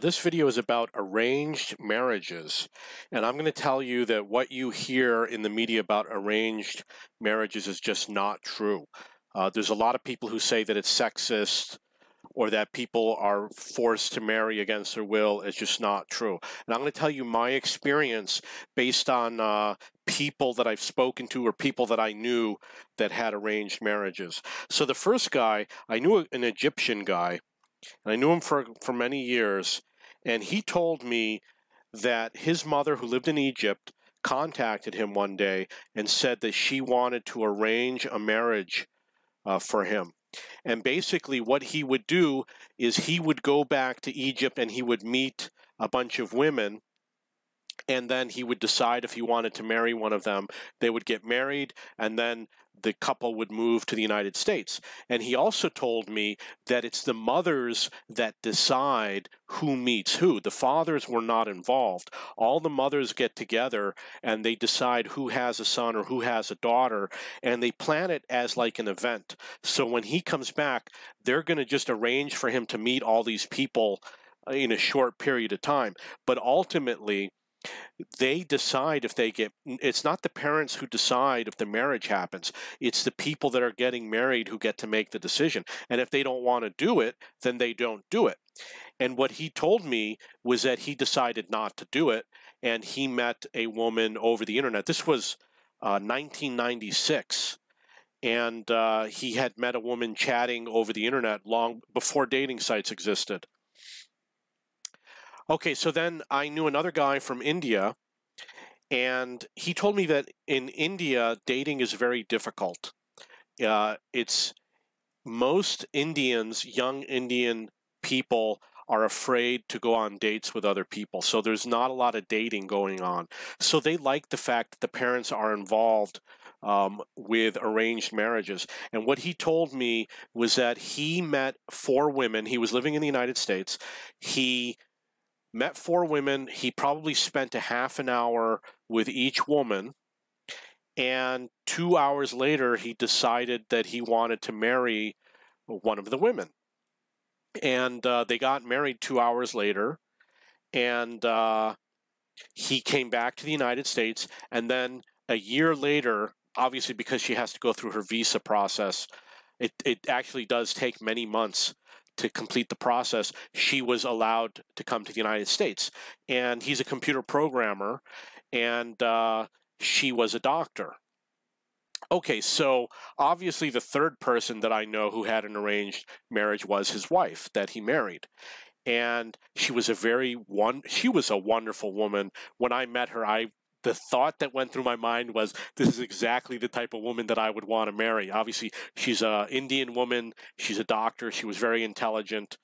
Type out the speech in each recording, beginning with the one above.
This video is about arranged marriages, and I'm going to tell you that what you hear in the media about arranged marriages is just not true. There's a lot of people who say that it's sexist or that people are forced to marry against their will. It's just not true. And I'm going to tell you my experience based on people that I've spoken to or people that I knew that had arranged marriages. So the first guy, I knew an Egyptian guy, and I knew him for many years, and he told me that his mother, who lived in Egypt, contacted him one day and said that she wanted to arrange a marriage for him. And basically what he would do is he would go back to Egypt and he would meet a bunch of women, and then he would decide if he wanted to marry one of them. They would get married, and then the couple would move to the United States. And he also told me that it's the mothers that decide who meets who. The fathers were not involved. All the mothers get together and they decide who has a son or who has a daughter, and they plan it as like an event. So when he comes back, they're going to just arrange for him to meet all these people in a short period of time. But ultimately, they decide if they get, it's not the parents who decide if the marriage happens. It's the people that are getting married who get to make the decision. And if they don't want to do it, then they don't do it. And what he told me was that he decided not to do it, and he met a woman over the internet. This was 1996. And he had met a woman chatting over the internet long before dating sites existed. Okay, so then I knew another guy from India, and he told me that in India, dating is very difficult. It's most Indians, young Indian people, are afraid to go on dates with other people. So there's not a lot of dating going on. So they like the fact that the parents are involved with arranged marriages. And what he told me was that he met 4 women. He was living in the United States. He met 4 women. He probably spent a half an hour with each woman, and 2 hours later he decided that he wanted to marry one of the women. And they got married 2 hours later, and he came back to the United States, and then a year later, obviously because she has to go through her visa process, it actually does take many months to complete the process, she was allowed to come to the United States. And he's a computer programmer, and she was a doctor. Okay, so obviously the third person that I know who had an arranged marriage was his wife that he married. And she was a wonderful woman. When I met her, the thought that went through my mind was, this is exactly the type of woman that I would want to marry. Obviously, she's an Indian woman. She's a doctor. She was very intelligent.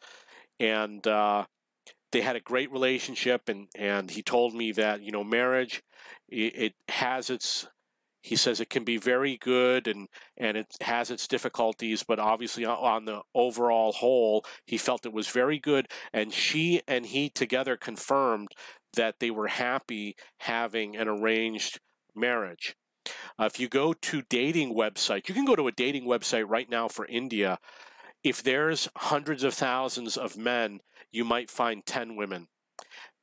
And they had a great relationship. And he told me that, marriage, it has its, he says it can be very good and it has its difficulties, but obviously on the overall whole, he felt it was very good. And she and he together confirmed that they were happy having an arranged marriage. If you go to dating websites, you can go to a dating website right now for India. If there's hundreds of thousands of men, you might find 10 women.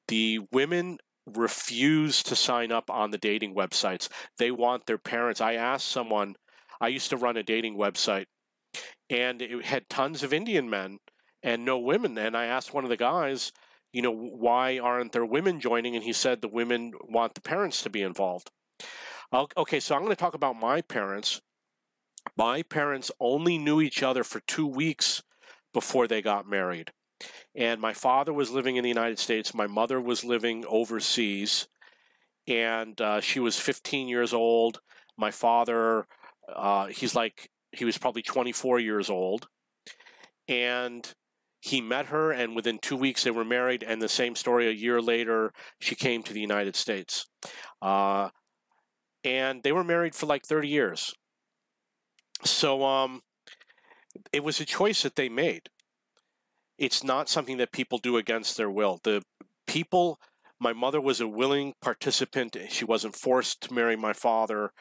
The women refuse to sign up on the dating websites. They want their parents. I asked someone, I used to run a dating website, and it had tons of Indian men and no women. And I asked one of the guys, why aren't there women joining? And he said the women want the parents to be involved. Okay, so I'm going to talk about my parents. My parents only knew each other for 2 weeks before they got married. And my father was living in the United States. My mother was living overseas. And she was 15 years old. My father, he was probably 24 years old. And he met her, and within 2 weeks they were married, and the same story, a year later, she came to the United States. And they were married for like 30 years. So it was a choice that they made. It's not something that people do against their will. My mother was a willing participant. She wasn't forced to marry my father,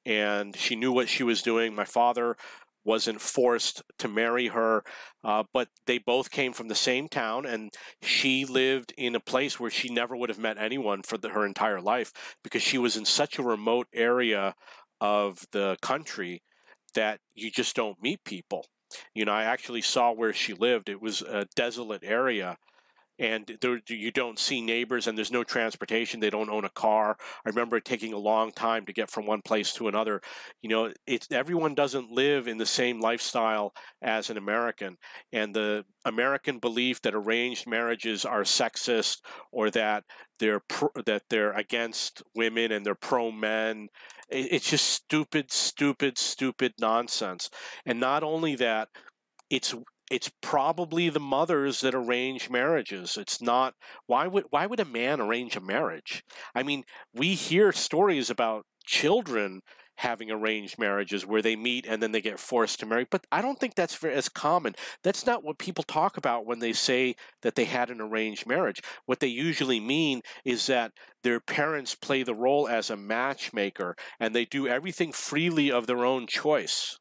and she knew what she was doing. My father wasn't forced to marry her, but they both came from the same town, and she lived in a place where she never would have met anyone for her entire life because she was in such a remote area of the country that you just don't meet people. I actually saw where she lived. It was a desolate area, and you don't see neighbors, and there's no transportation. They don't own a car. I remember it taking a long time to get from one place to another. Everyone doesn't live in the same lifestyle as an American, and the American belief that arranged marriages are sexist, or that they're against women and they're pro men. It's just stupid, stupid, stupid nonsense. And not only that, it's probably the mothers that arrange marriages. It's not. Why would a man arrange a marriage? I mean, we hear stories about children having arranged marriages where they meet and then they get forced to marry, but I don't think that's as common. That's not what people talk about when they say that they had an arranged marriage. What they usually mean is that their parents play the role as a matchmaker and they do everything freely of their own choice.